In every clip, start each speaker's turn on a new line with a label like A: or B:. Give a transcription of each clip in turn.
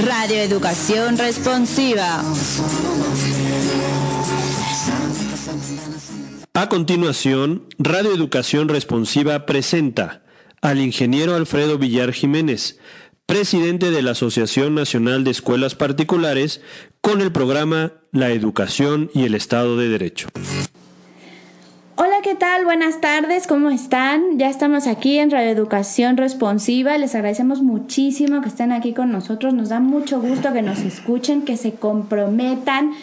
A: Radio Educación Responsiva.
B: A continuación, Radio Educación Responsiva presenta al ingeniero Alfredo Villar Jiménez, presidente de la Asociación Nacional de Escuelas Particulares, con el programa La Educación y el Estado de Derecho.
C: Hola, ¿qué tal? Buenas tardes, ¿cómo están? Ya estamos aquí en Radio Educación Responsiva. Les agradecemos muchísimo que estén aquí con nosotros. Nos da mucho gusto que nos escuchen, que se comprometan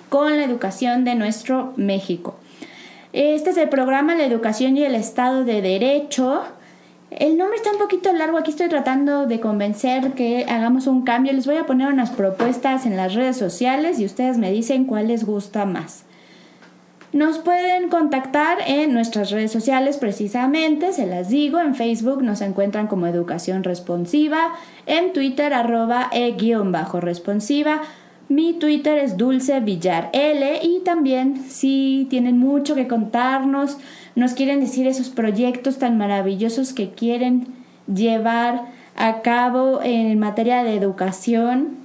C: con la educación de nuestro México. Este es el programa La Educación y el Estado de Derecho. El nombre está un poquito largo, aquí estoy tratando de convencer que hagamos un cambio. Les voy a poner unas propuestas en las redes sociales y ustedes me dicen cuál les gusta más. Nos pueden contactar en nuestras redes sociales precisamente, se las digo, en Facebook nos encuentran como Educación Responsiva, en Twitter @e_responsiva, mi Twitter es Dulce Villar L, y también si tienen mucho que contarnos, nos quieren decir esos proyectos tan maravillosos que quieren llevar a cabo en materia de educación,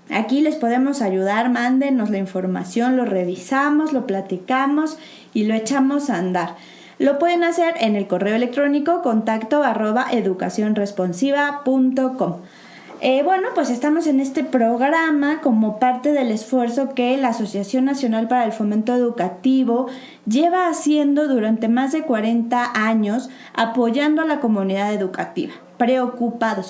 C: aquí les podemos ayudar. Mándenos la información, lo revisamos, lo platicamos y lo echamos a andar. Lo pueden hacer en el correo electrónico contacto@educacionresponsiva.com. Bueno, pues estamos en este programa como parte del esfuerzo que la Asociación Nacional para el Fomento Educativo lleva haciendo durante más de 40 años, apoyando a la comunidad educativa,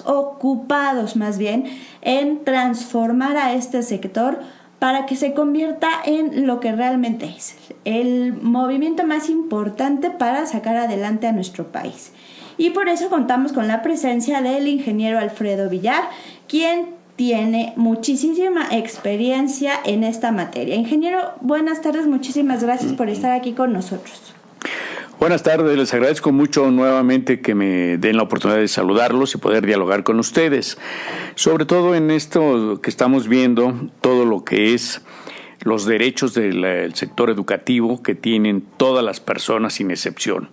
C: ocupados más bien, en transformar a este sector para que se convierta en lo que realmente es, el movimiento más importante para sacar adelante a nuestro país. Y por eso contamos con la presencia del ingeniero Alfredo Villar, quien tiene muchísima experiencia en esta materia. Ingeniero, buenas tardes, muchísimas gracias por estar aquí con nosotros.
D: Buenas tardes, les agradezco mucho nuevamente que me den la oportunidad de saludarlos y poder dialogar con ustedes. Sobre todo en esto que estamos viendo, todo lo que es los derechos del sector educativo que tienen todas las personas sin excepción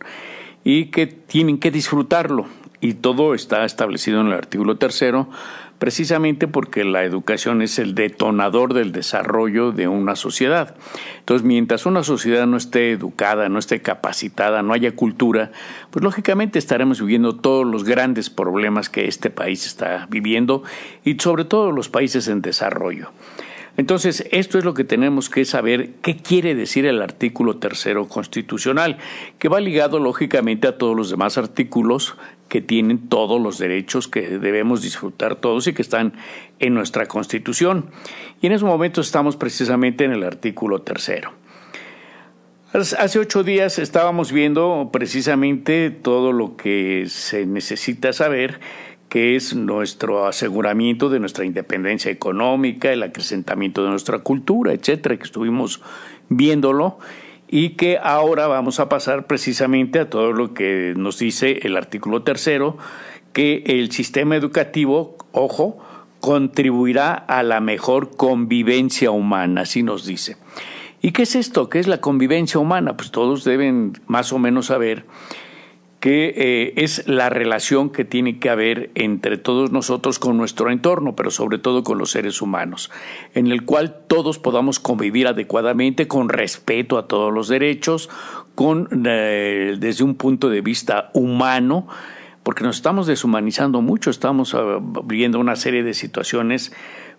D: y que tienen que disfrutarlo. Y todo está establecido en el artículo 3, precisamente porque la educación es el detonador del desarrollo de una sociedad. Entonces, mientras una sociedad no esté educada, no esté capacitada, no haya cultura, pues lógicamente estaremos viviendo todos los grandes problemas que este país está viviendo y sobre todo los países en desarrollo. Entonces, esto es lo que tenemos que saber, qué quiere decir el artículo 3 constitucional, que va ligado lógicamente a todos los demás artículos que tienen todos los derechos que debemos disfrutar todos y que están en nuestra Constitución. Y en ese momento estamos precisamente en el artículo 3. Hace 8 días estábamos viendo precisamente todo lo que se necesita saber, que es nuestro aseguramiento de nuestra independencia económica, el acrecentamiento de nuestra cultura, etcétera, que estuvimos viéndolo y que ahora vamos a pasar precisamente a todo lo que nos dice el artículo 3, que el sistema educativo, ojo, contribuirá a la mejor convivencia humana, así nos dice. ¿Y qué es esto? ¿Qué es la convivencia humana? Pues todos deben más o menos saber que es la relación que tiene que haber entre todos nosotros con nuestro entorno, pero sobre todo con los seres humanos, en el cual todos podamos convivir adecuadamente, con respeto a todos los derechos, desde un punto de vista humano, porque nos estamos deshumanizando mucho, estamos viviendo una serie de situaciones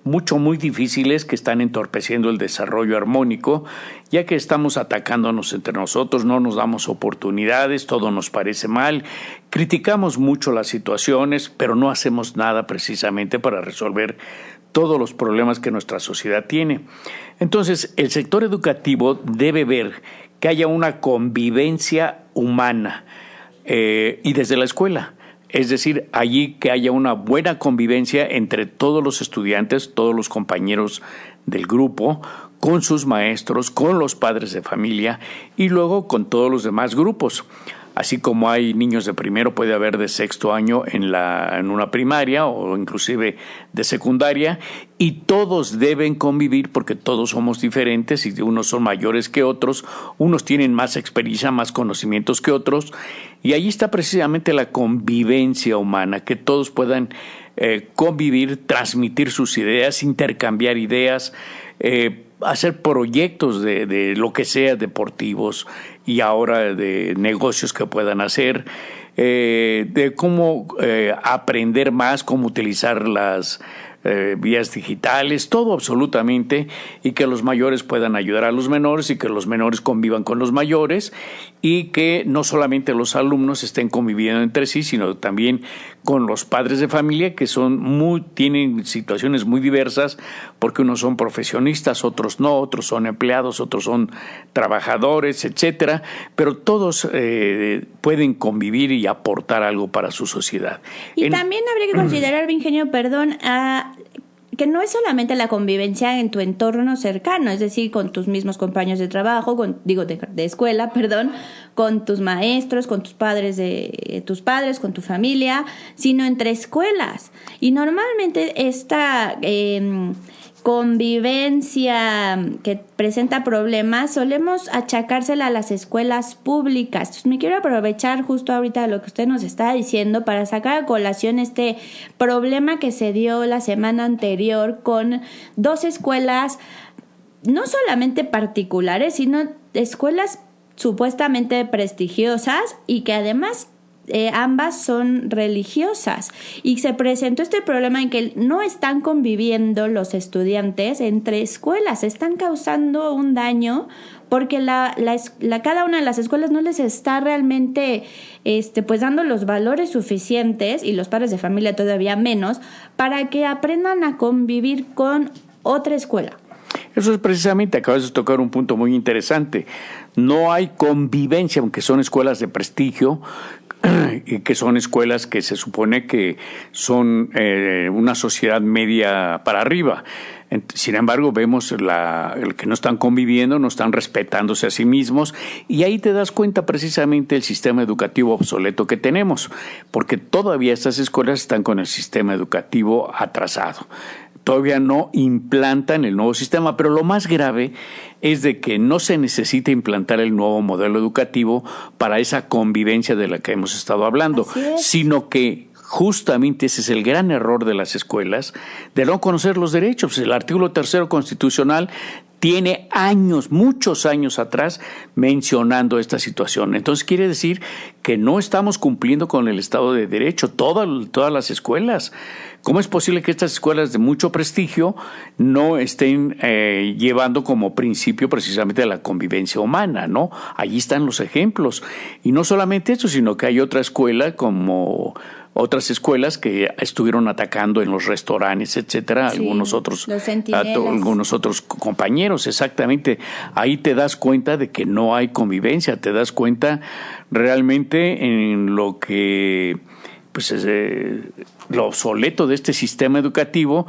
D: muy difíciles que están entorpeciendo el desarrollo armónico, ya que estamos atacándonos entre nosotros, no nos damos oportunidades, todo nos parece mal, criticamos mucho las situaciones, pero no hacemos nada precisamente para resolver todos los problemas que nuestra sociedad tiene. Entonces, el sector educativo debe ver que haya una convivencia humana y desde la escuela. Es decir, allí que haya una buena convivencia entre todos los estudiantes, todos los compañeros del grupo, con sus maestros, con los padres de familia y luego con todos los demás grupos. Así como hay niños de primero, puede haber de sexto año en una primaria o inclusive de secundaria, y todos deben convivir porque todos somos diferentes y unos son mayores que otros, unos tienen más experiencia, más conocimientos que otros, y allí está precisamente la convivencia humana, que todos puedan convivir, transmitir sus ideas, intercambiar ideas, hacer proyectos de lo que sea, deportivos y ahora de negocios que puedan hacer, de cómo aprender más, cómo utilizar las vías digitales, todo absolutamente, y que los mayores puedan ayudar a los menores y que los menores convivan con los mayores y que no solamente los alumnos estén conviviendo entre sí, sino también con los padres de familia que tienen situaciones muy diversas porque unos son profesionistas, otros no, otros son empleados, otros son trabajadores, etcétera, pero todos pueden convivir y aportar algo para su sociedad.
C: Y también habría que considerar, Ingenio, que no es solamente la convivencia en tu entorno cercano, es decir, con tus mismos compañeros de trabajo, de escuela, con tus maestros, con tus padres, con tu familia, sino entre escuelas. Y normalmente esta convivencia que presenta problemas solemos achacársela a las escuelas públicas. Entonces me quiero aprovechar justo ahorita de lo que usted nos está diciendo para sacar a colación este problema que se dio la semana anterior con 2 escuelas, no solamente particulares, sino escuelas supuestamente prestigiosas y que además ambas son religiosas, y se presentó este problema en que no están conviviendo los estudiantes entre escuelas, están causando un daño porque cada una de las escuelas no les está realmente pues dando los valores suficientes, y los padres de familia todavía menos, para que aprendan a convivir con otra escuela.
D: Eso es precisamente, acabas de tocar un punto muy interesante. No hay convivencia, aunque son escuelas de prestigio, y que son escuelas que se supone que son una sociedad media para arriba. Sin embargo, vemos el que no están conviviendo, no están respetándose a sí mismos, y ahí te das cuenta precisamente del sistema educativo obsoleto que tenemos, porque todavía estas escuelas están con el sistema educativo atrasado. Todavía no implantan el nuevo sistema, pero lo más grave es de que no se necesita implantar el nuevo modelo educativo para esa convivencia de la que hemos estado hablando, sino que justamente ese es el gran error de las escuelas, de no conocer los derechos. El artículo 3 constitucional tiene años, muchos años atrás, mencionando esta situación. Entonces quiere decir que no estamos cumpliendo con el Estado de Derecho, todas las escuelas. ¿Cómo es posible que estas escuelas de mucho prestigio no estén llevando como principio precisamente la convivencia humana, ¿no? Allí están los ejemplos. Y no solamente eso, sino que hay otra escuela como otras escuelas que estuvieron atacando en los restaurantes, etcétera, sí, algunos otros compañeros, exactamente. Ahí te das cuenta de que no hay convivencia, te das cuenta realmente en lo que pues es lo obsoleto de este sistema educativo,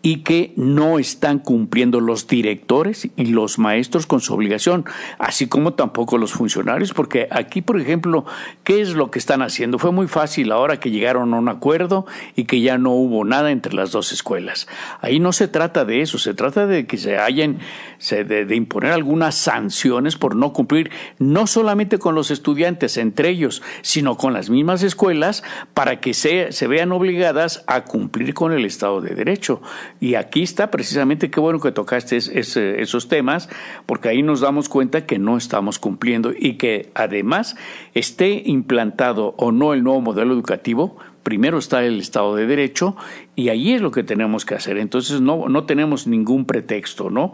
D: y que no están cumpliendo los directores y los maestros con su obligación, así como tampoco los funcionarios, porque aquí, por ejemplo, ¿qué es lo que están haciendo? Fue muy fácil ahora que llegaron a un acuerdo y que ya no hubo nada entre las 2 escuelas. Ahí no se trata de eso, se trata de que de imponer algunas sanciones por no cumplir, no solamente con los estudiantes entre ellos, sino con las mismas escuelas, para que se vean obligadas a cumplir con el Estado de Derecho. Y aquí está precisamente, qué bueno que tocaste esos temas, porque ahí nos damos cuenta que no estamos cumpliendo, y que además esté implantado o no el nuevo modelo educativo, primero está el Estado de Derecho, y ahí es lo que tenemos que hacer. Entonces no tenemos ningún pretexto, ¿no?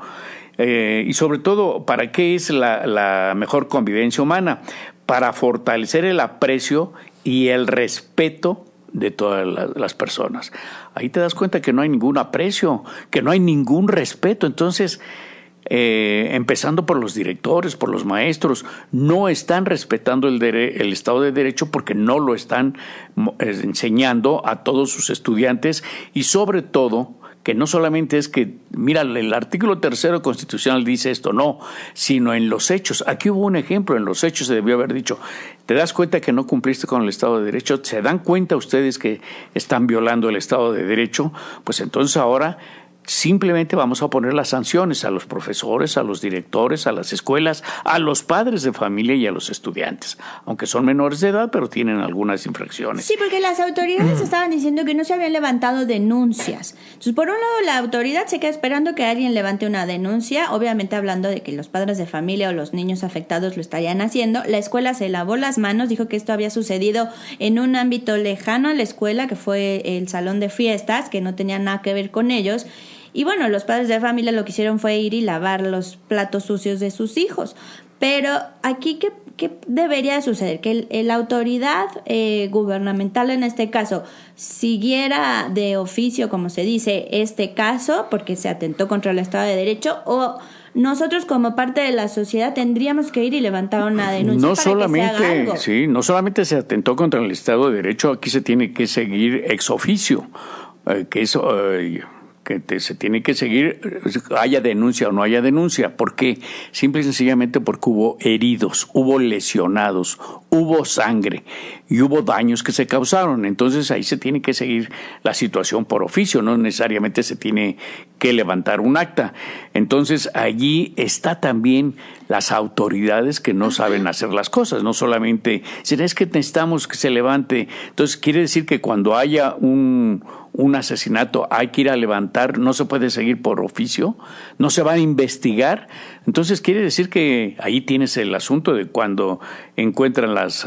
D: Y sobre todo, ¿para qué es la mejor convivencia humana? Para fortalecer el aprecio y el respeto de todas las personas. Ahí te das cuenta que no hay ningún aprecio, que no hay ningún respeto. Entonces, empezando por los directores, por los maestros, no están respetando el Estado de Derecho, porque no lo están enseñando a todos sus estudiantes, y sobre todo que no solamente es que, mira, el artículo 3 constitucional dice esto, no, sino en los hechos. Aquí hubo un ejemplo, en los hechos se debió haber dicho, te das cuenta que no cumpliste con el Estado de Derecho, se dan cuenta ustedes que están violando el Estado de Derecho, pues entonces ahora simplemente vamos a poner las sanciones a los profesores, a los directores, a las escuelas, a los padres de familia y a los estudiantes, aunque son menores de edad, pero tienen algunas infracciones.
C: Sí, porque las autoridades estaban diciendo que no se habían levantado denuncias. Entonces, por un lado, la autoridad se queda esperando que alguien levante una denuncia, obviamente hablando de que los padres de familia o los niños afectados lo estarían haciendo. La escuela se lavó las manos, dijo que esto había sucedido en un ámbito lejano a la escuela, que fue el salón de fiestas, que no tenía nada que ver con ellos. Y bueno, los padres de familia lo que hicieron fue ir y lavar los platos sucios de sus hijos. Pero aquí, ¿qué debería suceder? Que la autoridad gubernamental en este caso siguiera de oficio, como se dice, este caso, porque se atentó contra el Estado de Derecho, o nosotros como parte de la sociedad tendríamos que ir y levantar una denuncia para que se haga algo.
D: Sí, no solamente se atentó contra el Estado de Derecho, aquí se tiene que seguir ex oficio, se tiene que seguir, haya denuncia o no haya denuncia. ¿Por qué? Simple y sencillamente porque hubo heridos, hubo lesionados, hubo sangre y hubo daños que se causaron. Entonces ahí se tiene que seguir la situación por oficio, no necesariamente se tiene que levantar un acta. Entonces allí está también las autoridades que no saben hacer las cosas, no solamente, si es que necesitamos que se levante. Entonces quiere decir que cuando haya un asesinato hay que ir a levantar, no se puede seguir por oficio, no se va a investigar. Entonces quiere decir que ahí tienes el asunto de cuando encuentran las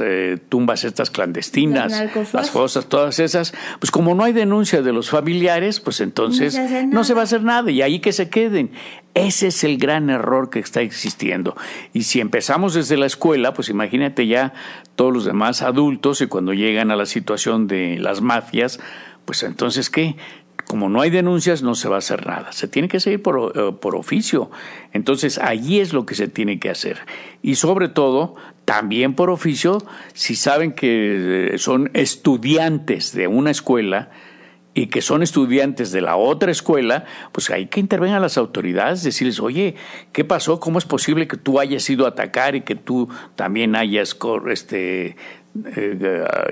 D: tumbas estas clandestinas, las fosas, todas esas, pues como no hay denuncia de los familiares, pues entonces no se va a hacer nada y ahí que se queden. Ese es el gran error que está existiendo. Y si empezamos desde la escuela, pues imagínate ya todos los demás adultos y cuando llegan a la situación de las mafias, pues entonces ¿qué? Como no hay denuncias, no se va a hacer nada. Se tiene que seguir por oficio. Entonces, allí es lo que se tiene que hacer. Y sobre todo, también por oficio, si saben que son estudiantes de una escuela y que son estudiantes de la otra escuela, pues hay que intervenir a las autoridades, decirles, oye, ¿qué pasó? ¿Cómo es posible que tú hayas ido a atacar y que tú también hayas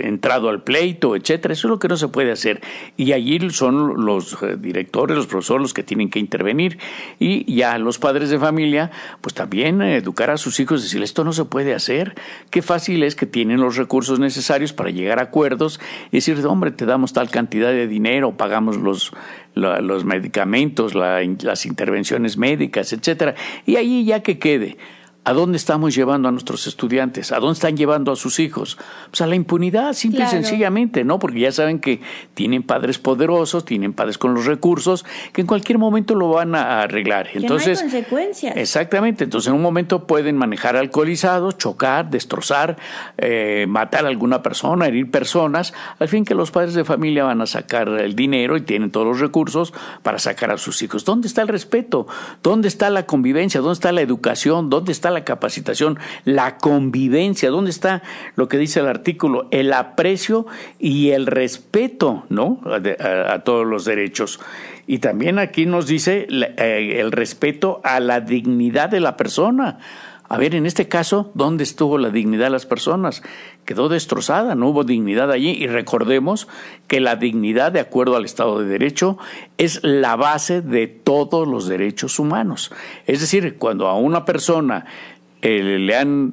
D: entrado al pleito, etcétera? Eso es lo que no se puede hacer. Y allí son los directores, los profesores los que tienen que intervenir. Y ya los padres de familia, pues también educar a sus hijos, decirles, esto no se puede hacer. Qué fácil es que tienen los recursos necesarios para llegar a acuerdos y decir, hombre, te damos tal cantidad de dinero, pagamos los medicamentos, las intervenciones médicas, etcétera. Y ahí ya que quede. ¿A dónde estamos llevando a nuestros estudiantes? ¿A dónde están llevando a sus hijos? Pues a la impunidad, simple y sencillamente, ¿no? Porque ya saben que tienen padres poderosos, tienen padres con los recursos, que en cualquier momento lo van a arreglar. Entonces,
C: no hay consecuencias.
D: Exactamente. Entonces, en un momento pueden manejar alcoholizados, chocar, destrozar, matar a alguna persona, herir personas. Al fin que los padres de familia van a sacar el dinero y tienen todos los recursos para sacar a sus hijos. ¿Dónde está el respeto? ¿Dónde está la convivencia? ¿Dónde está la educación? ¿Dónde está la capacitación, la convivencia? ¿Dónde está lo que dice el artículo? El aprecio y el respeto, ¿no? A todos los derechos. Y también aquí nos dice el respeto a la dignidad de la persona. A ver, en este caso, ¿dónde estuvo la dignidad de las personas? Quedó destrozada, no hubo dignidad allí. Y recordemos que la dignidad, de acuerdo al Estado de Derecho, es la base de todos los derechos humanos. Es decir, cuando a una persona le han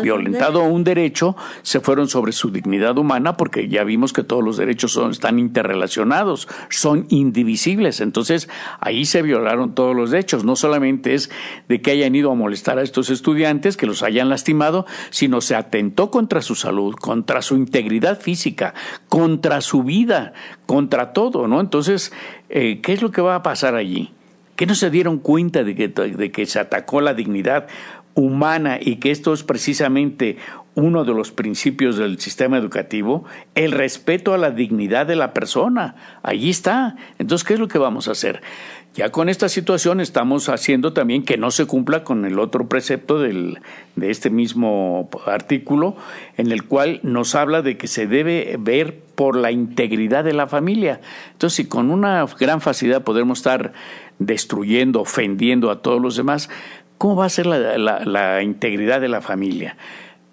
D: violentado un derecho, se fueron sobre su dignidad humana, porque ya vimos que todos los derechos están interrelacionados, son indivisibles. Entonces ahí se violaron todos los derechos. No solamente es de que hayan ido a molestar a estos estudiantes, que los hayan lastimado, sino se atentó contra su salud, contra su integridad física, contra su vida, contra todo, ¿no? Entonces, ¿qué es lo que va a pasar allí? ¿Que no se dieron cuenta de que se atacó la dignidad humana y que esto es precisamente uno de los principios del sistema educativo? El respeto a la dignidad de la persona. Allí está. Entonces, ¿qué es lo que vamos a hacer? Ya con esta situación estamos haciendo también que no se cumpla con el otro precepto de este mismo artículo, en el cual nos habla de que se debe ver por la integridad de la familia. Entonces, si con una gran facilidad podemos estar destruyendo, ofendiendo a todos los demás, ¿cómo va a ser la integridad de la familia?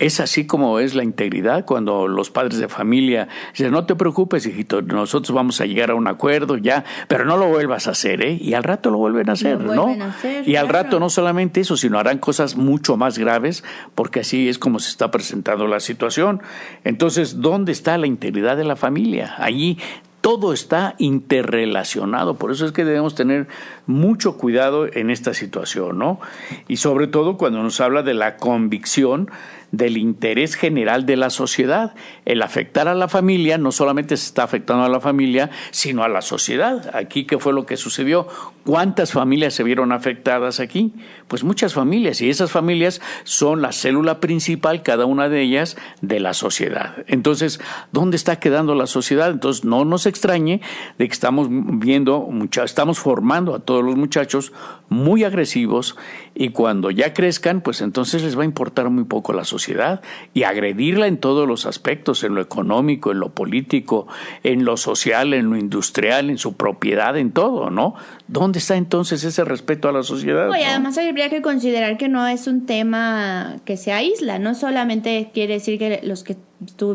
D: Es así como es la integridad cuando los padres de familia dicen, no te preocupes, hijito, nosotros vamos a llegar a un acuerdo ya, pero no lo vuelvas a hacer, ¿eh? Y al rato lo vuelven a hacer, ¿no? Y al rato no solamente eso, sino harán cosas mucho más graves, porque así es como se está presentando la situación. Entonces, ¿dónde está la integridad de la familia? Allí todo está interrelacionado, por eso es que debemos tener mucho cuidado en esta situación, ¿no? Y sobre todo cuando nos habla de la convicción del interés general de la sociedad. El afectar a la familia no solamente se está afectando a la familia, sino a la sociedad. Aquí, ¿qué fue lo que sucedió? ¿Cuántas familias se vieron afectadas aquí? Pues muchas familias, y esas familias son la célula principal, cada una de ellas, de la sociedad. Entonces, ¿dónde está quedando la sociedad? Entonces, no nos extrañe de que estamos formando a todos los muchachos muy agresivos, y cuando ya crezcan, pues entonces les va a importar muy poco la sociedad, y agredirla en todos los aspectos, en lo económico, en lo político, en lo social, en lo industrial, en su propiedad, en todo, ¿no? ¿Dónde está entonces ese respeto a la sociedad?
C: Y además habría que considerar que no es un tema que se aísla, no solamente quiere decir que los que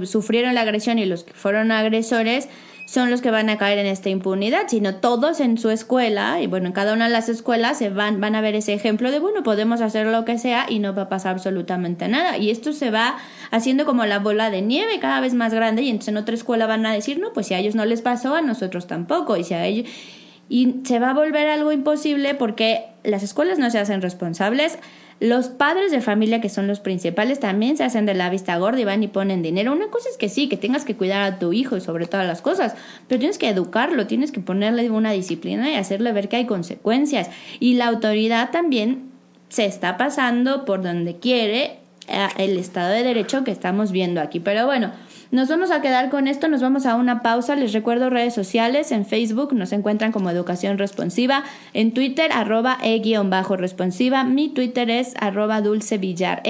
C: sufrieron la agresión y los que fueron agresores son los que van a caer en esta impunidad, sino todos en su escuela, y bueno, en cada una de las escuelas van a ver ese ejemplo de, bueno, podemos hacer lo que sea y no va a pasar absolutamente nada, y esto se va haciendo como la bola de nieve cada vez más grande, y entonces en otra escuela van a decir, no, pues si a ellos no les pasó, a nosotros tampoco, y si a ellos... Y se va a volver algo imposible porque las escuelas no se hacen responsables. Los padres de familia, que son los principales, también se hacen de la vista gorda y van y ponen dinero. Una cosa es que sí, que tengas que cuidar a tu hijo y sobre todas las cosas, pero tienes que educarlo, tienes que ponerle una disciplina y hacerle ver que hay consecuencias. Y la autoridad también se está pasando por donde quiere el Estado de Derecho que estamos viendo aquí. Pero bueno, nos vamos a quedar con esto, nos vamos a una pausa. Les recuerdo redes sociales, en Facebook nos encuentran como Educación Responsiva, en Twitter @e_responsiva, mi Twitter es @dulcevillarl,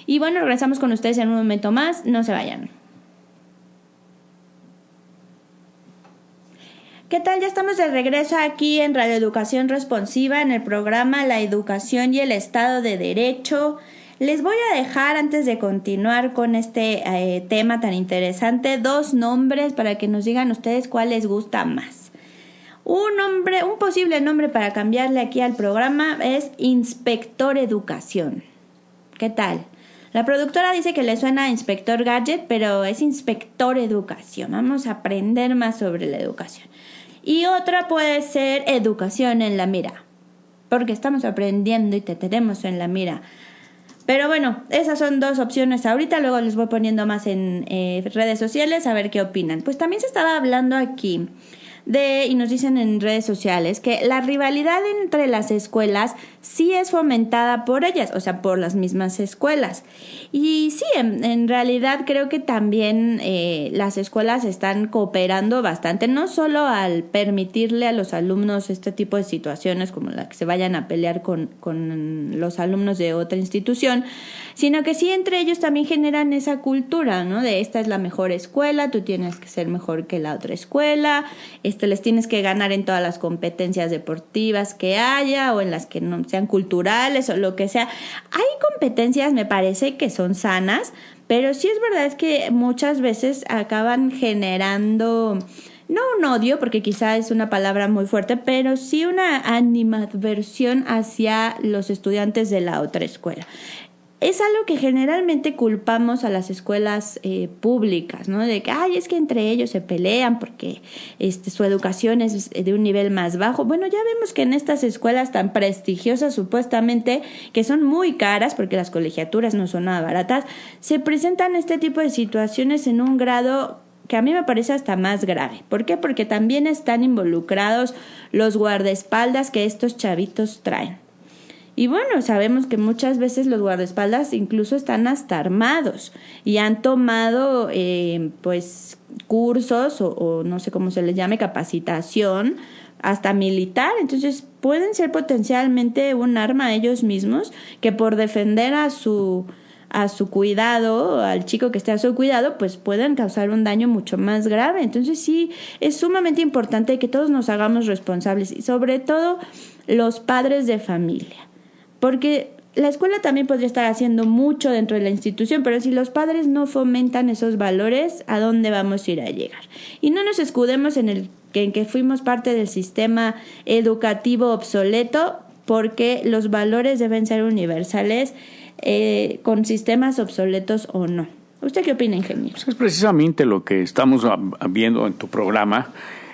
C: y bueno, regresamos con ustedes en un momento más, no se vayan. ¿Qué tal? Ya estamos de regreso aquí en Radio Educación Responsiva, en el programa La Educación y el Estado de Derecho. Les voy a dejar, antes de continuar con este tema tan interesante, 2 nombres para que nos digan ustedes cuál les gusta más. Un posible nombre para cambiarle aquí al programa es Inspector Educación. ¿Qué tal? La productora dice que le suena a Inspector Gadget, pero es Inspector Educación. Vamos a aprender más sobre la educación. Y otra puede ser Educación en la Mira, porque estamos aprendiendo y te tenemos en la mira. Pero bueno, esas son 2 opciones ahorita, luego les voy poniendo más en redes sociales a ver qué opinan. Pues también se estaba hablando aquí y nos dicen en redes sociales que la rivalidad entre las escuelas sí es fomentada por ellas, o sea, por las mismas escuelas. Y sí, en realidad creo que también las escuelas están cooperando bastante, no solo al permitirle a los alumnos este tipo de situaciones como la que se vayan a pelear con los alumnos de otra institución, sino que sí entre ellos también generan esa cultura, ¿no? De esta es la mejor escuela, tú tienes que ser mejor que la otra escuela, les tienes que ganar en todas las competencias deportivas que haya o en las que no sean culturales o lo que sea. Hay competencias, me parece, que son sanas, pero sí es verdad es que muchas veces acaban generando, no un odio, porque quizá es una palabra muy fuerte, pero sí una animadversión hacia los estudiantes de la otra escuela. Es algo que generalmente culpamos a las escuelas públicas, ¿no? De que, es que entre ellos se pelean porque su educación es de un nivel más bajo. Bueno, ya vemos que en estas escuelas tan prestigiosas, supuestamente, que son muy caras, porque las colegiaturas no son nada baratas, se presentan este tipo de situaciones en un grado que a mí me parece hasta más grave. ¿Por qué? Porque también están involucrados los guardaespaldas que estos chavitos traen. Y bueno, sabemos que muchas veces los guardaespaldas incluso están hasta armados y han tomado pues cursos o no sé cómo se les llame, capacitación hasta militar. Entonces pueden ser potencialmente un arma ellos mismos que por defender a su cuidado, al chico que esté a su cuidado, pues pueden causar un daño mucho más grave. Entonces sí, es sumamente importante que todos nos hagamos responsables y sobre todo los padres de familia. Porque la escuela también podría estar haciendo mucho dentro de la institución, pero si los padres no fomentan esos valores, ¿a dónde vamos a ir a llegar? Y no nos escudemos en que fuimos parte del sistema educativo obsoleto, porque los valores deben ser universales, con sistemas obsoletos o no. ¿Usted qué opina, ingeniero?
D: Pues es precisamente lo que estamos viendo en tu programa,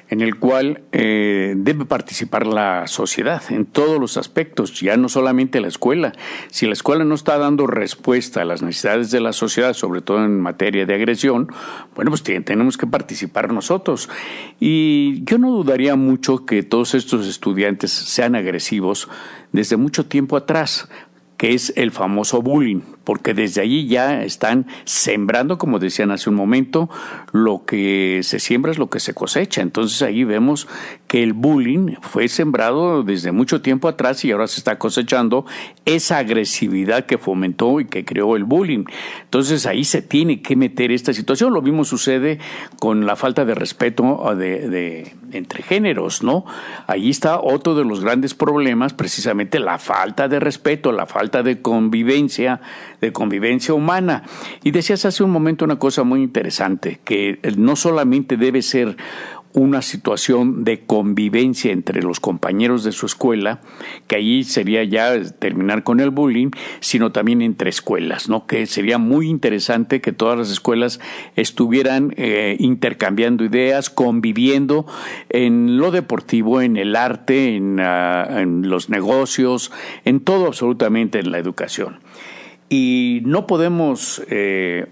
D: en el cual debe participar la sociedad en todos los aspectos, ya no solamente la escuela. Si la escuela no está dando respuesta a las necesidades de la sociedad, sobre todo en materia de agresión, bueno, pues tenemos que participar nosotros. Y yo no dudaría mucho que todos estos estudiantes sean agresivos desde mucho tiempo atrás, que es el famoso bullying, porque desde allí ya están sembrando, como decían hace un momento, lo que se siembra es lo que se cosecha. Entonces ahí vemos que el bullying fue sembrado desde mucho tiempo atrás y ahora se está cosechando esa agresividad que fomentó y que creó el bullying. Entonces ahí se tiene que meter esta situación. Lo mismo sucede con la falta de respeto entre géneros, ¿no? Ahí está otro de los grandes problemas, precisamente la falta de respeto, la falta de convivencia humana. Y decías hace un momento una cosa muy interesante, que no solamente debe ser una situación de convivencia entre los compañeros de su escuela, que allí sería ya terminar con el bullying, sino también entre escuelas, ¿no? Que sería muy interesante que todas las escuelas estuvieran intercambiando ideas, conviviendo en lo deportivo, en el arte, en los negocios, en todo absolutamente en la educación. Y no podemos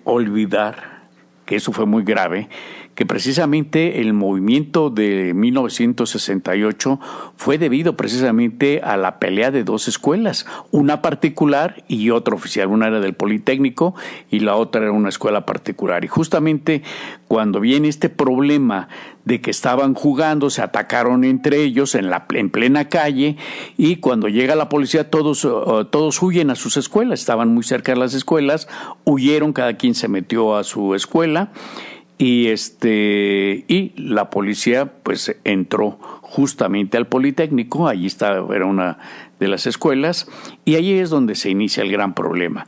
D: olvidar que eso fue muy grave, que precisamente el movimiento de 1968 fue debido precisamente a la pelea de dos escuelas, una particular y otra oficial. Una era del Politécnico y la otra era una escuela particular. Y justamente cuando viene este problema de que estaban jugando, se atacaron entre ellos en plena calle, y cuando llega la policía todos huyen a sus escuelas. Estaban muy cerca de las escuelas, huyeron, cada quien se metió a su escuela. Y la policía pues entró justamente al Politécnico, allí era una de las escuelas, y allí es donde se inicia el gran problema.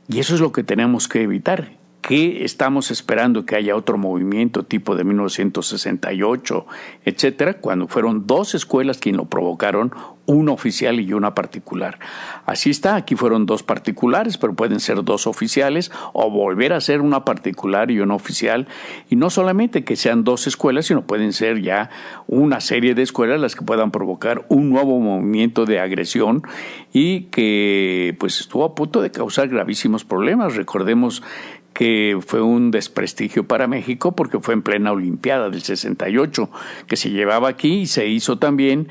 D: Y eso es lo que tenemos que evitar. ¿Qué estamos esperando? Que haya otro movimiento tipo de 1968, etcétera, cuando fueron dos escuelas quienes lo provocaron, una oficial y una particular. Así está, aquí fueron dos particulares, pero pueden ser dos oficiales o volver a ser una particular y una oficial. Y no solamente que sean dos escuelas, sino pueden ser ya una serie de escuelas las que puedan provocar un nuevo movimiento de agresión y que pues estuvo a punto de causar gravísimos problemas. Recordemos que fue un desprestigio para México porque fue en plena Olimpiada del 68 que se llevaba aquí, y se hizo también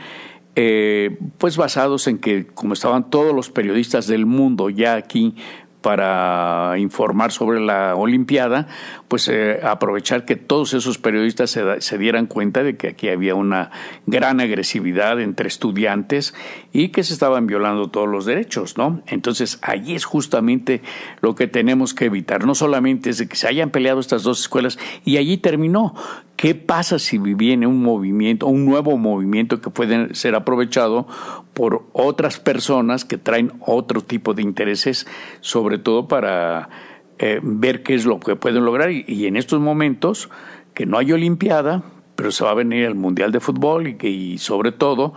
D: pues basados en que, como estaban todos los periodistas del mundo ya aquí para informar sobre la Olimpiada, pues aprovechar que todos esos periodistas se dieran cuenta de que aquí había una gran agresividad entre estudiantes y que se estaban violando todos los derechos, ¿no? Entonces, allí es justamente lo que tenemos que evitar. No solamente es de que se hayan peleado estas dos escuelas y allí terminó. ¿Qué pasa si viene un nuevo movimiento que puede ser aprovechado por otras personas que traen otro tipo de intereses, sobre todo para ver qué es lo que pueden lograr? Y en estos momentos, que no hay Olimpiada, pero se va a venir el Mundial de Fútbol y sobre todo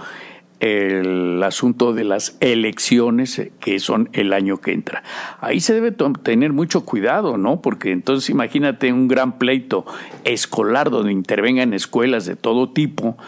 D: el asunto de las elecciones que son el año que entra. Ahí se debe tener mucho cuidado, ¿no? Porque entonces imagínate un gran pleito escolar donde intervengan escuelas de todo tipo,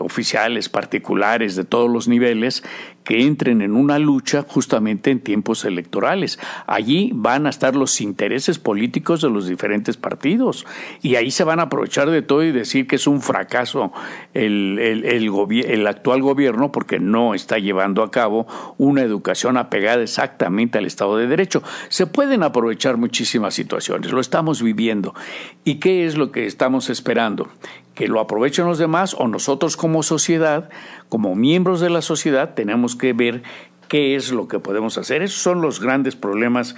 D: oficiales, particulares, de todos los niveles, que entren en una lucha justamente en tiempos electorales. Allí van a estar los intereses políticos de los diferentes partidos y ahí se van a aprovechar de todo y decir que es un fracaso el actual gobierno porque no está llevando a cabo una educación apegada exactamente al Estado de Derecho. Se pueden aprovechar muchísimas situaciones, lo estamos viviendo. ¿Y qué es lo que estamos esperando? Que lo aprovechen los demás, o nosotros como sociedad, como miembros de la sociedad, tenemos que ver qué es lo que podemos hacer. Esos son los grandes problemas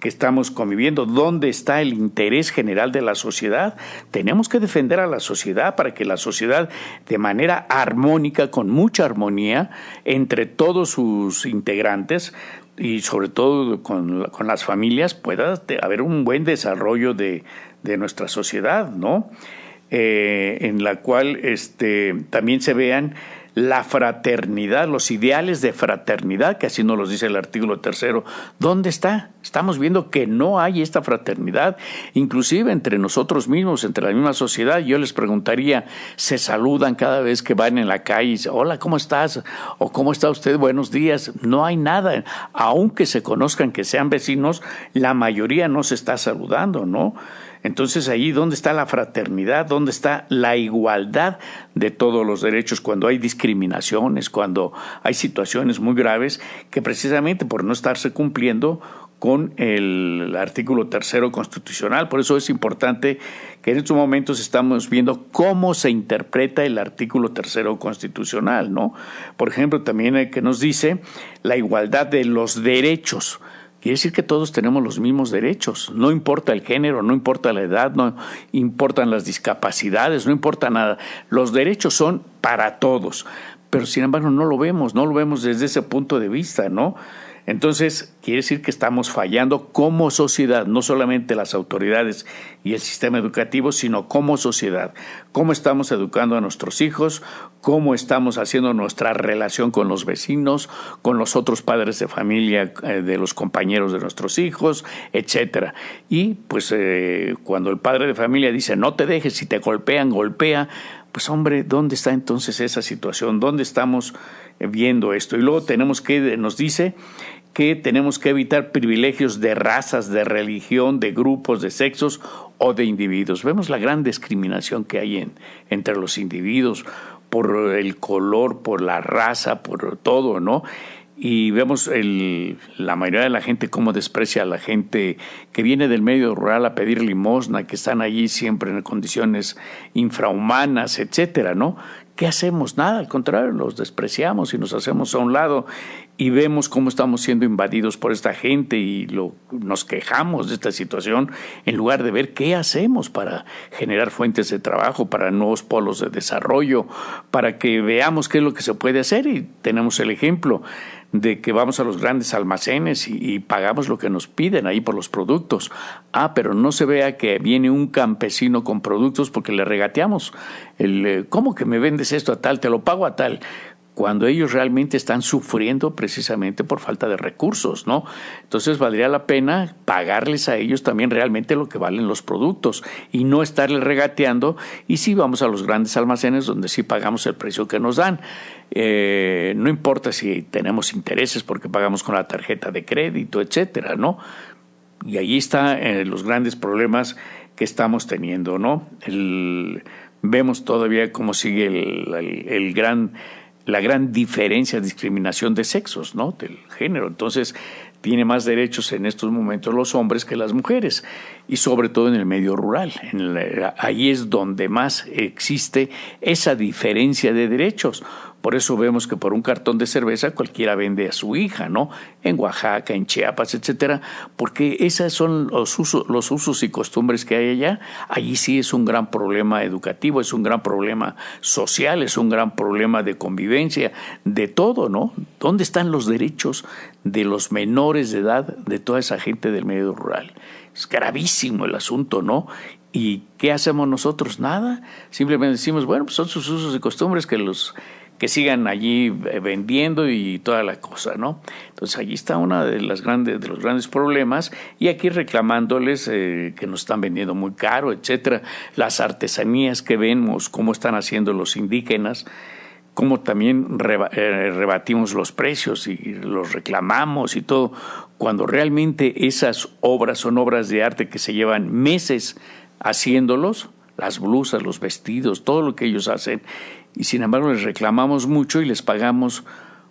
D: que estamos conviviendo, dónde está el interés general de la sociedad. Tenemos que defender a la sociedad para que la sociedad, de manera armónica, con mucha armonía entre todos sus integrantes y sobre todo con las familias, pueda haber un buen desarrollo de nuestra sociedad, ¿no? En la cual también se vean la fraternidad, los ideales de fraternidad, que así nos los dice el artículo 3. ¿Dónde está? Estamos viendo que no hay esta fraternidad, inclusive entre nosotros mismos, entre la misma sociedad. Yo les preguntaría, ¿se saludan cada vez que van en la calle? Hola, ¿cómo estás? ¿O cómo está usted? Buenos días. No hay nada. Aunque se conozcan, que sean vecinos, la mayoría no se está saludando, ¿no? Entonces, ahí, ¿dónde está la fraternidad? ¿Dónde está la igualdad de todos los derechos cuando hay discriminaciones, cuando hay situaciones muy graves que precisamente por no estarse cumpliendo con el artículo 3 constitucional? Por eso es importante que en estos momentos estamos viendo cómo se interpreta el artículo 3 constitucional, ¿no? Por ejemplo, también que nos dice la igualdad de los derechos. Quiere decir que todos tenemos los mismos derechos, no importa el género, no importa la edad, no importan las discapacidades, no importa nada. Los derechos son para todos, pero sin embargo no lo vemos desde ese punto de vista, ¿no? Entonces, quiere decir que estamos fallando como sociedad, no solamente las autoridades y el sistema educativo, sino como sociedad. ¿Cómo estamos educando a nuestros hijos? ¿Cómo estamos haciendo nuestra relación con los vecinos, con los otros padres de familia, de los compañeros de nuestros hijos, etcétera? Y pues cuando el padre de familia dice, no te dejes, si te golpean, golpea, pues hombre, ¿dónde está entonces esa situación? ¿Dónde estamos viendo esto? Y luego nos dice que tenemos que evitar privilegios de razas, de religión, de grupos, de sexos o de individuos. Vemos la gran discriminación que hay entre los individuos por el color, por la raza, por todo, ¿no? Y vemos la mayoría de la gente cómo desprecia a la gente que viene del medio rural a pedir limosna, que están allí siempre en condiciones infrahumanas, etcétera, ¿no? ¿Qué hacemos? Nada, al contrario, los despreciamos y nos hacemos a un lado y vemos cómo estamos siendo invadidos por esta gente y nos quejamos de esta situación en lugar de ver qué hacemos para generar fuentes de trabajo, para nuevos polos de desarrollo, para que veamos qué es lo que se puede hacer. Y tenemos el ejemplo de que vamos a los grandes almacenes y pagamos lo que nos piden ahí por los productos. Pero no se vea que viene un campesino con productos porque le regateamos. ¿Cómo que me vendes esto a tal? Te lo pago a tal. Cuando ellos realmente están sufriendo precisamente por falta de recursos, ¿no? Entonces valdría la pena pagarles a ellos también realmente lo que valen los productos y no estarles regateando. Y sí vamos a los grandes almacenes donde sí pagamos el precio que nos dan. No importa si tenemos intereses porque pagamos con la tarjeta de crédito, etcétera, ¿no? Y ahí están los grandes problemas que estamos teniendo, ¿no? Vemos todavía cómo sigue la gran diferencia, discriminación de sexos, ¿no? Del género. Entonces, tiene más derechos en estos momentos los hombres que las mujeres, y sobre todo en el medio rural. Ahí es donde más existe esa diferencia de derechos. Por eso vemos que por un cartón de cerveza cualquiera vende a su hija, ¿no? En Oaxaca, en Chiapas, etcétera, porque esos son los usos y costumbres que hay allá. Allí sí es un gran problema educativo, es un gran problema social, es un gran problema de convivencia, de todo, ¿no? ¿Dónde están los derechos de los menores de edad, de toda esa gente del medio rural? Es gravísimo el asunto, ¿no? ¿Y qué hacemos nosotros? Nada. Simplemente decimos, bueno, pues son sus usos y costumbres, que sigan allí vendiendo y toda la cosa, ¿no? Entonces allí está uno de los grandes problemas, y aquí reclamándoles que nos están vendiendo muy caro, etcétera. Las artesanías que vemos, cómo están haciendo los indígenas, cómo también rebatimos los precios y los reclamamos y todo, cuando realmente esas obras son obras de arte que se llevan meses haciéndolos, las blusas, los vestidos, todo lo que ellos hacen, y sin embargo les reclamamos mucho y les pagamos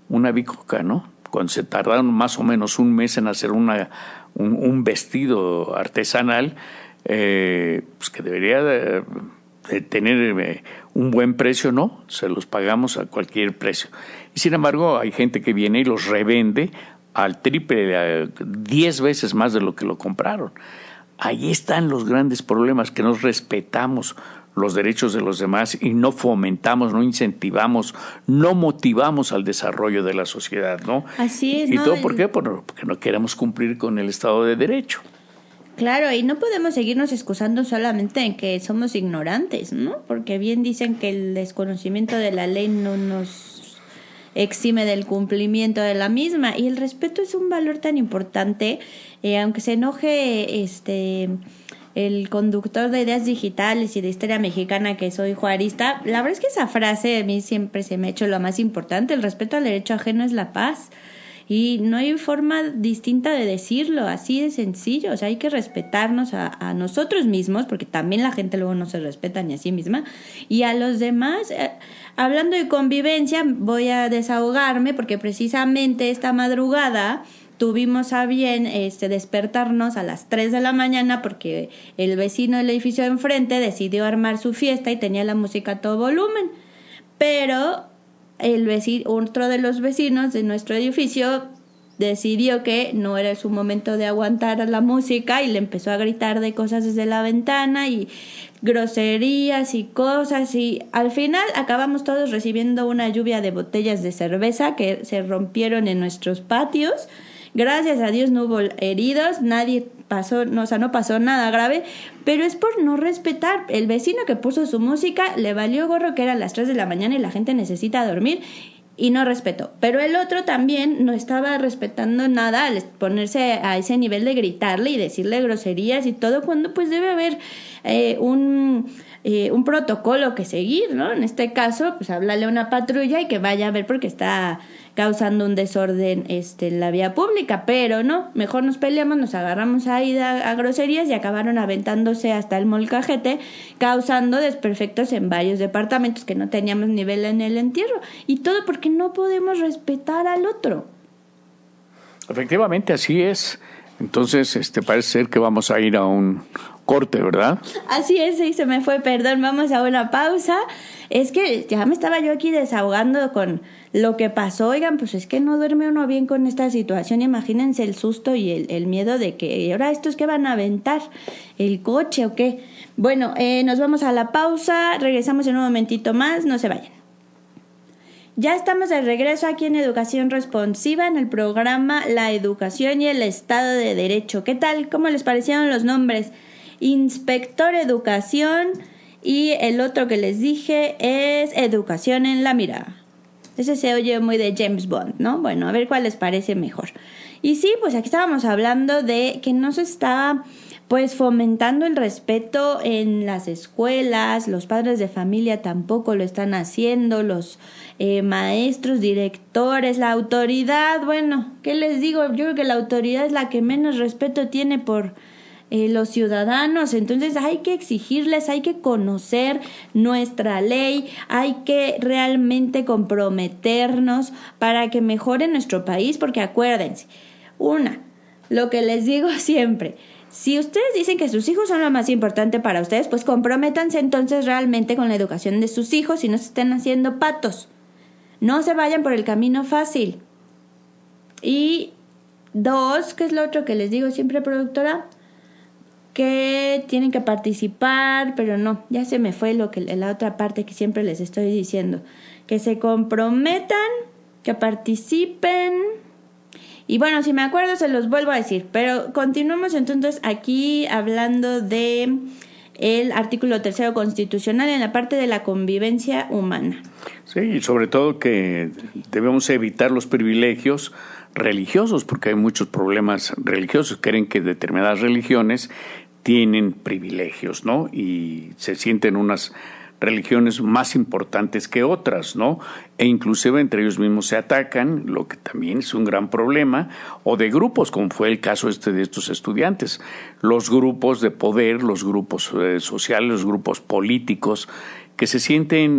D: una bicoca, ¿no? Cuando se tardaron más o menos un mes en hacer un vestido artesanal, pues que debería de tener un buen precio, ¿no? Se los pagamos a cualquier precio. Y sin embargo hay gente que viene y los revende al triple, 10 veces más de lo que lo compraron. Ahí están los grandes problemas, que no respetamos los derechos de los demás y no fomentamos, no incentivamos, no motivamos al desarrollo de la sociedad, ¿no?
C: Así es,
D: ¿Y
C: ¿no?
D: todo por qué? Porque no queremos cumplir con el Estado de Derecho.
C: Claro, y no podemos seguirnos excusando solamente en que somos ignorantes, ¿no? Porque bien dicen que el desconocimiento de la ley no nos exime del cumplimiento de la misma, y el respeto es un valor tan importante, aunque se enoje el conductor de Ideas Digitales y de Historia Mexicana, que soy juarista. La verdad es que esa frase a mí siempre se me ha hecho lo más importante: el respeto al derecho ajeno es la paz. Y no hay forma distinta de decirlo, así de sencillo. O sea, hay que respetarnos a nosotros mismos, porque también la gente luego no se respeta ni a sí misma, y a los demás. Hablando de convivencia, voy a desahogarme, porque precisamente esta madrugada tuvimos a bien despertarnos a las 3 de la mañana porque el vecino del edificio de enfrente decidió armar su fiesta y tenía la música a todo volumen. Pero otro de los vecinos de nuestro edificio decidió que no era su momento de aguantar la música y le empezó a gritar de cosas desde la ventana y groserías y cosas, y al final acabamos todos recibiendo una lluvia de botellas de cerveza que se rompieron en nuestros patios. Gracias a Dios no hubo heridos, no pasó nada grave, pero es por no respetar. El vecino que puso su música le valió gorro que eran las 3 de la mañana y la gente necesita dormir, y no respetó. Pero el otro también no estaba respetando nada al ponerse a ese nivel de gritarle y decirle groserías y todo, cuando pues debe haber un protocolo que seguir, ¿no? En este caso, pues háblale a una patrulla y que vaya a ver porque está causando un desorden en la vía pública. Pero no, mejor nos peleamos, nos agarramos ahí a groserías y acabaron aventándose hasta el molcajete, causando desperfectos en varios departamentos que no teníamos nivel en el entierro, y todo porque no podemos respetar al otro.
D: Efectivamente, así es. Entonces, parece ser que vamos a ir a un corte, ¿verdad?
C: Así es, sí, se me fue, perdón, vamos a una pausa. Es que ya me estaba yo aquí desahogando con lo que pasó. Oigan, pues es que no duerme uno bien con esta situación. Imagínense el susto y el miedo de que ahora estos que van a aventar, el coche o qué. Bueno, nos vamos a la pausa, regresamos en un momentito más, no se vayan. Ya estamos de regreso aquí en Educación Responsiva, en el programa La Educación y el Estado de Derecho. ¿Qué tal? ¿Cómo les parecieron los nombres? Inspector Educación, y el otro que les dije es Educación en la Mirada. Ese se oye muy de James Bond, ¿no? Bueno, a ver cuál les parece mejor. Y sí, pues aquí estábamos hablando de que no se está pues fomentando el respeto en las escuelas. Los padres de familia tampoco lo están haciendo, los maestros, directores, la autoridad. Bueno, ¿qué les digo? Yo creo que la autoridad es la que menos respeto tiene por los ciudadanos. Entonces hay que exigirles, hay que conocer nuestra ley, hay que realmente comprometernos para que mejore nuestro país, porque acuérdense, lo que les digo siempre: si ustedes dicen que sus hijos son lo más importante para ustedes, pues comprométanse entonces realmente con la educación de sus hijos y no se estén haciendo patos. No se vayan por el camino fácil. Y 2, ¿qué es lo otro que les digo siempre, productora? Que tienen que participar, pero no, ya se me fue la otra parte que siempre les estoy diciendo: que se comprometan, que participen. Y bueno, si me acuerdo se los vuelvo a decir, pero continuamos entonces aquí hablando de el artículo 3 constitucional en la parte de la convivencia humana.
D: Sí, y sobre todo que debemos evitar los privilegios religiosos, porque hay muchos problemas religiosos. Creen que determinadas religiones tienen privilegios, ¿no? Y se sienten unas religiones más importantes que otras, ¿no? E inclusive entre ellos mismos se atacan, lo que también es un gran problema, o de grupos, como fue el caso de estos estudiantes. Los grupos de poder, los grupos sociales, los grupos políticos, que se sienten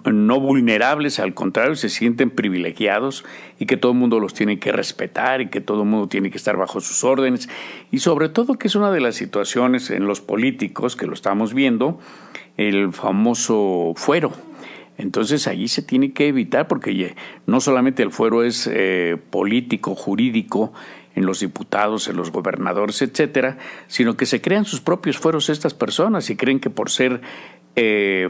D: no vulnerables, al contrario, se sienten privilegiados, y que todo el mundo los tiene que respetar y que todo el mundo tiene que estar bajo sus órdenes. Y sobre todo que es una de las situaciones en los políticos que lo estamos viendo, el famoso fuero. Entonces allí se tiene que evitar, porque no solamente el fuero es político, jurídico, en los diputados, en los gobernadores, etcétera, sino que se crean sus propios fueros estas personas y creen que por ser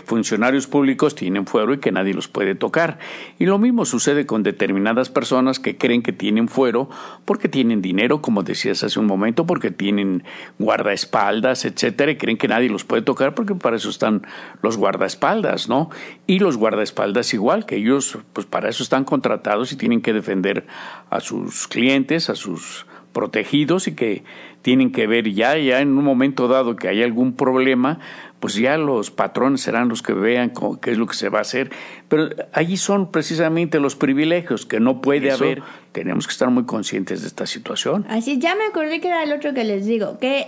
D: funcionarios públicos tienen fuero y que nadie los puede tocar. Y lo mismo sucede con determinadas personas que creen que tienen fuero porque tienen dinero, como decías hace un momento, porque tienen guardaespaldas, etcétera, y creen que nadie los puede tocar porque para eso están los guardaespaldas, ¿no? Y los guardaespaldas igual, que ellos pues para eso están contratados y tienen que defender a sus clientes, a sus protegidos, y que tienen que ver ya en un momento dado que hay algún problema, pues ya los patrones serán los que vean qué es lo que se va a hacer. Pero allí son precisamente los privilegios que no puede haber. Tenemos que estar muy conscientes de esta situación.
C: Así, ya me acordé que era el otro que les digo, que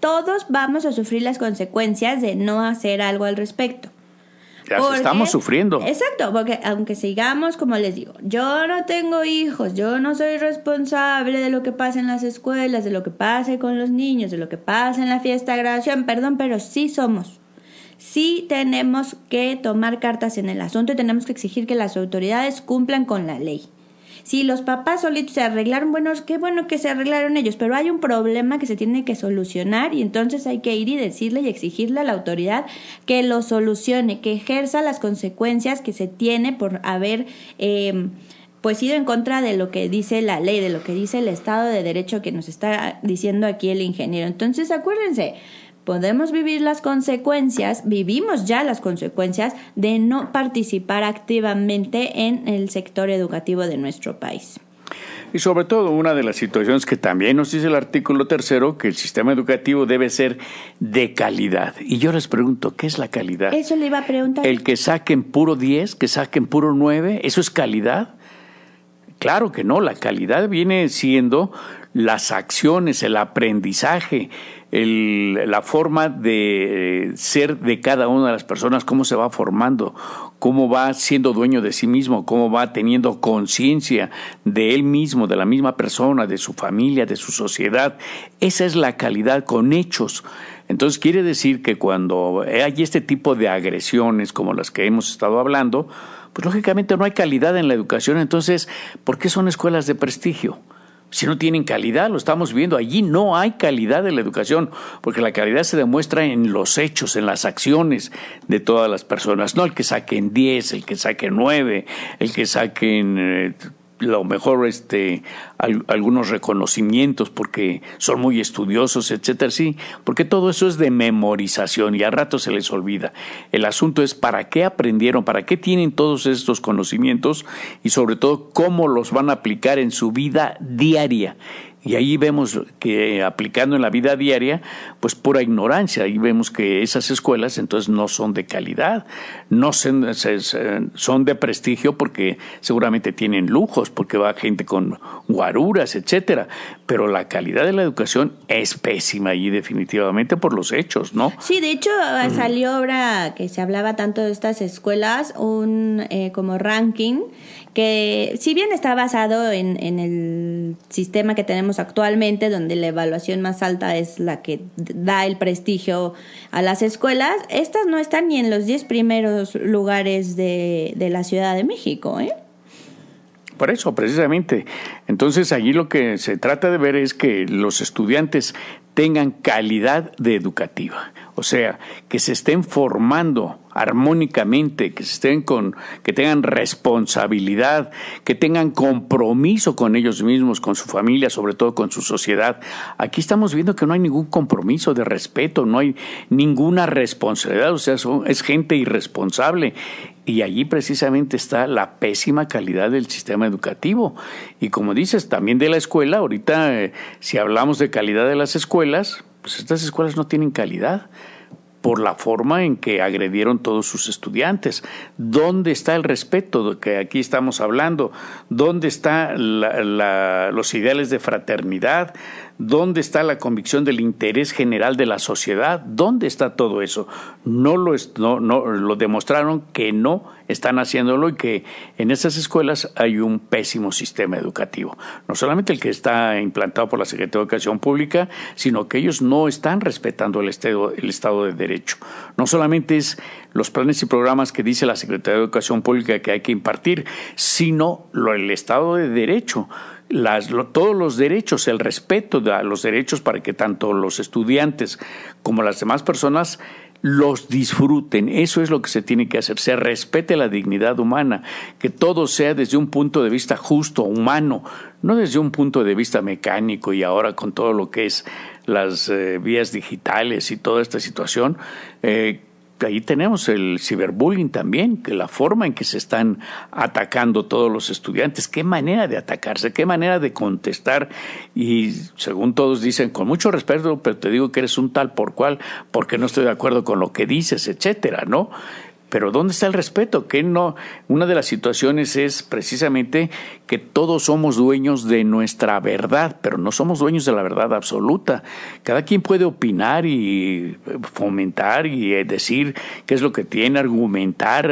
C: todos vamos a sufrir las consecuencias de no hacer algo al respecto.
D: Las estamos sufriendo.
C: Exacto, porque aunque sigamos, como les digo, yo no tengo hijos, yo no soy responsable de lo que pasa en las escuelas, de lo que pase con los niños, de lo que pasa en la fiesta de graduación, perdón, pero sí somos. Sí tenemos que tomar cartas en el asunto y tenemos que exigir que las autoridades cumplan con la ley. Si los papás solitos se arreglaron, bueno, qué bueno que se arreglaron ellos, pero hay un problema que se tiene que solucionar y entonces hay que ir y decirle y exigirle a la autoridad que lo solucione, que ejerza las consecuencias que se tiene por haber pues ido en contra de lo que dice la ley, de lo que dice el Estado de Derecho que nos está diciendo aquí el ingeniero. Entonces, acuérdense, podemos vivir las consecuencias, vivimos ya las consecuencias de no participar activamente en el sector educativo de nuestro país.
D: Y sobre todo, una de las situaciones que también nos dice el artículo 3, que el sistema educativo debe ser de calidad. Y yo les pregunto, ¿qué es la calidad?
C: Eso le iba a preguntar.
D: ¿El que saquen puro 10, que saquen puro 9, eso es calidad? Claro que no, la calidad viene siendo las acciones, el aprendizaje, la forma de ser de cada una de las personas, cómo se va formando, cómo va siendo dueño de sí mismo, cómo va teniendo conciencia de él mismo, de la misma persona, de su familia, de su sociedad. Esa es la calidad con hechos. Entonces quiere decir que cuando hay este tipo de agresiones como las que hemos estado hablando, pues lógicamente no hay calidad en la educación. Entonces, ¿por qué son escuelas de prestigio? Si no tienen calidad, lo estamos viendo, allí no hay calidad en la educación, porque la calidad se demuestra en los hechos, en las acciones de todas las personas, no el que saquen 10, el que saquen 9, el que saquen lo mejor algunos reconocimientos porque son muy estudiosos, etcétera, sí, porque todo eso es de memorización y al rato se les olvida. El asunto es para qué aprendieron, para qué tienen todos estos conocimientos y sobre todo cómo los van a aplicar en su vida diaria. Y ahí vemos que aplicando en la vida diaria, pues pura ignorancia. Ahí vemos que esas escuelas entonces no son de calidad, no son de prestigio porque seguramente tienen lujos, porque va gente con guaruras, etcétera. Pero la calidad de la educación es pésima y definitivamente por los hechos, ¿no?
C: Sí, de hecho salió ahora que se hablaba tanto de estas escuelas, un como ranking que si bien está basado en el sistema que tenemos actualmente, donde la evaluación más alta es la que da el prestigio a las escuelas, estas no están ni en los 10 primeros lugares de la Ciudad de México, ¿eh?
D: Por eso, precisamente. Entonces, allí lo que se trata de ver es que los estudiantes tengan calidad de educativa, o sea, que se estén formando armónicamente, que tengan responsabilidad, que tengan compromiso con ellos mismos, con su familia, sobre todo con su sociedad. Aquí estamos viendo que no hay ningún compromiso de respeto, no hay ninguna responsabilidad, o sea, es gente irresponsable. Y allí precisamente está la pésima calidad del sistema educativo. Y como dices, también de la escuela, ahorita si hablamos de calidad de las escuelas, pues estas escuelas no tienen calidad por la forma en que agredieron todos sus estudiantes. ¿Dónde está el respeto de que aquí estamos hablando? ¿Dónde están los ideales de fraternidad? ¿Dónde está la convicción del interés general de la sociedad? ¿Dónde está todo eso? No lo demostraron que no están haciéndolo y que en esas escuelas hay un pésimo sistema educativo. No solamente el que está implantado por la Secretaría de Educación Pública, sino que ellos no están respetando el Estado de Derecho. No solamente es los planes y programas que dice la Secretaría de Educación Pública que hay que impartir, sino el Estado de Derecho. Todos los derechos, el respeto a los derechos para que tanto los estudiantes como las demás personas los disfruten. Eso es lo que se tiene que hacer, se respete la dignidad humana, que todo sea desde un punto de vista justo, humano, no desde un punto de vista mecánico. Y ahora con todo lo que es las vías digitales y toda esta situación, ahí tenemos el ciberbullying también, que la forma en que se están atacando todos los estudiantes, qué manera de atacarse, qué manera de contestar, y según todos dicen, con mucho respeto, pero te digo que eres un tal por cual, porque no estoy de acuerdo con lo que dices, etcétera, ¿no? Pero ¿dónde está el respeto? Que no. Una de las situaciones es precisamente que todos somos dueños de nuestra verdad, pero no somos dueños de la verdad absoluta. Cada quien puede opinar y fomentar y decir qué es lo que tiene, argumentar,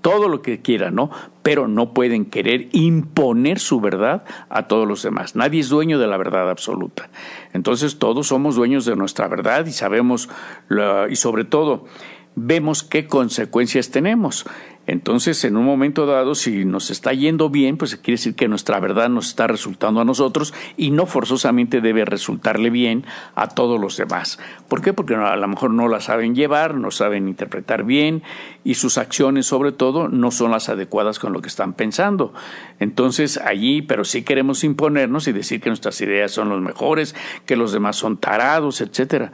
D: todo lo que quiera, ¿no? Pero no pueden querer imponer su verdad a todos los demás. Nadie es dueño de la verdad absoluta. Entonces todos somos dueños de nuestra verdad y sabemos, y sobre todo, vemos qué consecuencias tenemos. Entonces, en un momento dado, si nos está yendo bien, pues quiere decir que nuestra verdad nos está resultando a nosotros y no forzosamente debe resultarle bien a todos los demás. ¿Por qué? Porque a lo mejor no la saben llevar, no saben interpretar bien y sus acciones, sobre todo, no son las adecuadas con lo que están pensando. Entonces, allí, pero sí queremos imponernos y decir que nuestras ideas son las mejores, que los demás son tarados, etcétera.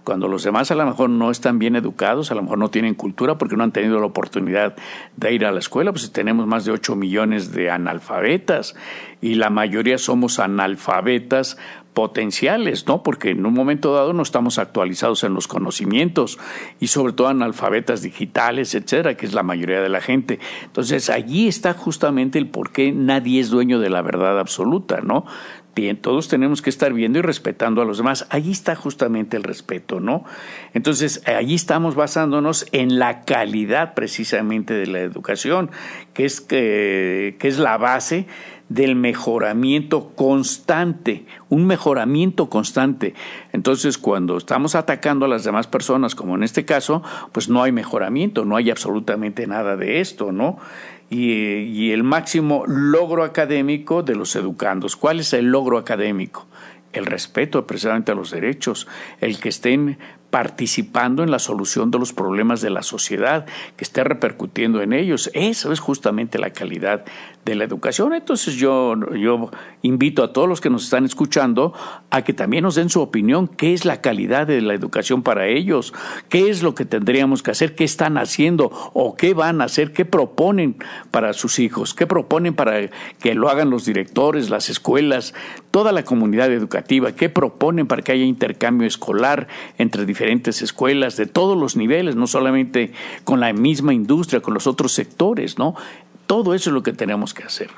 D: Cuando los demás a lo mejor no están bien educados, a lo mejor no tienen cultura porque no han tenido la oportunidad de ir a la escuela, pues tenemos más de 8 millones de analfabetas y la mayoría somos analfabetas potenciales, ¿no? Porque en un momento dado no estamos actualizados en los conocimientos y sobre todo analfabetas digitales, etcétera, que es la mayoría de la gente. Entonces, allí está justamente el por qué nadie es dueño de la verdad absoluta, ¿no? Bien, todos tenemos que estar viendo y respetando a los demás. Allí está justamente el respeto, ¿no? Entonces, allí estamos basándonos en la calidad precisamente de la educación, que es la base del mejoramiento constante, un mejoramiento constante. Entonces, cuando estamos atacando a las demás personas, como en este caso, pues no hay mejoramiento, no hay absolutamente nada de esto, ¿no? Y el máximo logro académico de los educandos. ¿Cuál es el logro académico? El respeto precisamente a los derechos, el que estén participando en la solución de los problemas de la sociedad, que esté repercutiendo en ellos. Eso es justamente la calidad de la educación. Entonces yo invito a todos los que nos están escuchando a que también nos den su opinión, qué es la calidad de la educación para ellos, qué es lo que tendríamos que hacer, qué están haciendo o qué van a hacer, qué proponen para sus hijos, qué proponen para que lo hagan los directores, las escuelas, toda la comunidad educativa, qué proponen para que haya intercambio escolar entre diferentes escuelas de todos los niveles, no solamente con la misma industria, con los otros sectores, ¿no? Todo eso es lo que tenemos que hacer.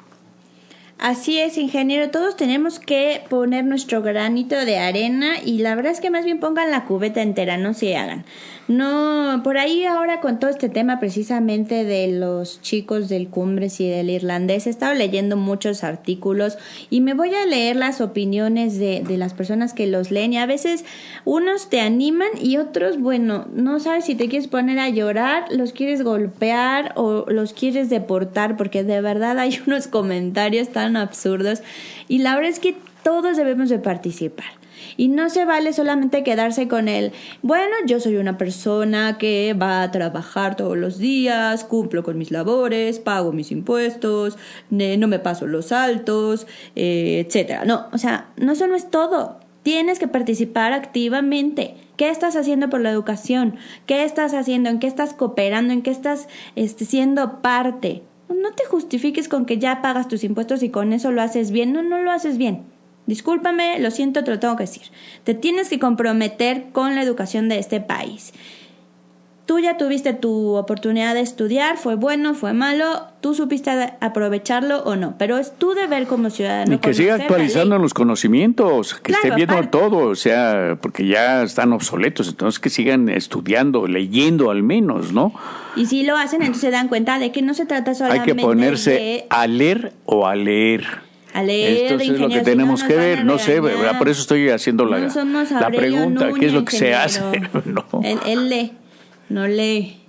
C: Así es, ingeniero, todos tenemos que poner nuestro granito de arena y la verdad es que más bien pongan la cubeta entera, no se hagan. No, por ahí ahora con todo este tema precisamente de los chicos del Cumbres y del irlandés, he estado leyendo muchos artículos y me voy a leer las opiniones de las personas que los leen y a veces unos te animan y otros, bueno, no sabes si te quieres poner a llorar, los quieres golpear o los quieres deportar porque de verdad hay unos comentarios tan absurdos y la verdad es que todos debemos de participar. Y no se vale solamente quedarse con el, bueno, yo soy una persona que va a trabajar todos los días, cumplo con mis labores, pago mis impuestos, no me paso los saltos, etcétera. No, o sea, no, eso no es todo. Tienes que participar activamente. ¿Qué estás haciendo por la educación? ¿Qué estás haciendo? ¿En qué estás cooperando? ¿En qué estás siendo parte? No te justifiques con que ya pagas tus impuestos y con eso lo haces bien. No, no lo haces bien. Discúlpame, lo siento, te lo tengo que decir. Te tienes que comprometer con la educación de este país. Tú ya tuviste tu oportunidad de estudiar, fue bueno, fue malo, tú supiste aprovecharlo o no, pero es tu deber como ciudadano.
D: Y que siga actualizando los conocimientos, que esté viendo todo, o sea, porque ya están obsoletos, entonces que sigan estudiando, leyendo al menos, ¿no?
C: Y si lo hacen, entonces se dan cuenta de que no se trata solamente
D: de... Hay que ponerse a leer o a leer.
C: A leer,
D: esto es lo que tenemos que ver, no sé, por eso estoy haciendo la pregunta, ¿qué es lo que se hace?
C: No. Él lee, no lee.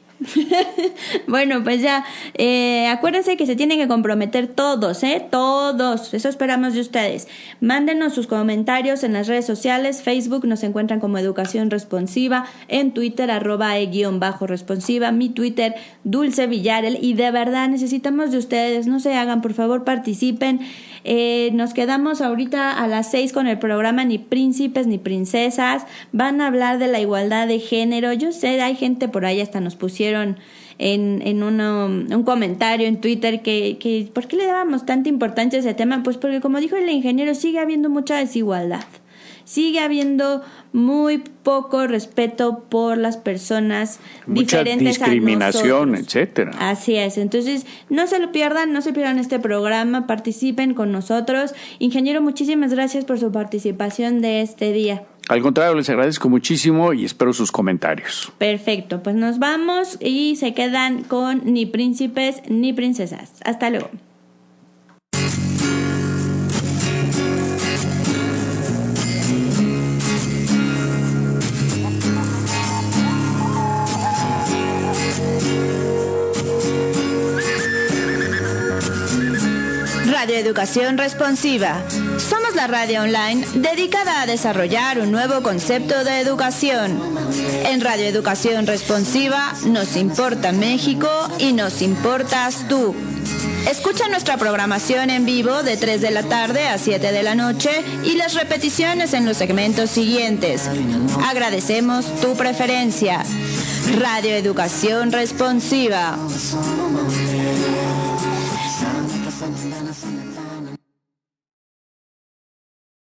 C: Bueno, pues ya, acuérdense que se tienen que comprometer todos, todos, eso esperamos de ustedes. Mándenos sus comentarios en las redes sociales. Facebook nos encuentran como Educación Responsiva, en Twitter @e_responsiva, mi Twitter Dulce Villarel, y de verdad necesitamos de ustedes, no se hagan, por favor participen. Nos quedamos ahorita a las 6 con el programa Ni Príncipes ni Princesas. Van a hablar de la igualdad de género. Yo sé, hay gente por ahí, hasta nos pusieron en un comentario en Twitter que ¿por qué le dábamos tanta importancia a ese tema? Pues porque, como dijo el ingeniero, sigue habiendo mucha desigualdad. Sigue habiendo muy poco respeto por las personas
D: mucha
C: diferentes
D: discriminación,
C: a nosotros,
D: etcétera.
C: Así es. Entonces, no se pierdan este programa, participen con nosotros. Ingeniero, muchísimas gracias por su participación de este día.
D: Al contrario, les agradezco muchísimo y espero sus comentarios.
C: Perfecto, pues nos vamos y se quedan con Ni Príncipes ni Princesas. Hasta luego.
A: Radio Educación Responsiva. Somos la radio online dedicada a desarrollar un nuevo concepto de educación. En Radio Educación Responsiva nos importa México y nos importas tú. Escucha nuestra programación en vivo de 3 de la tarde a 7 de la noche y las repeticiones en los segmentos siguientes. Agradecemos tu preferencia. Radio Educación Responsiva.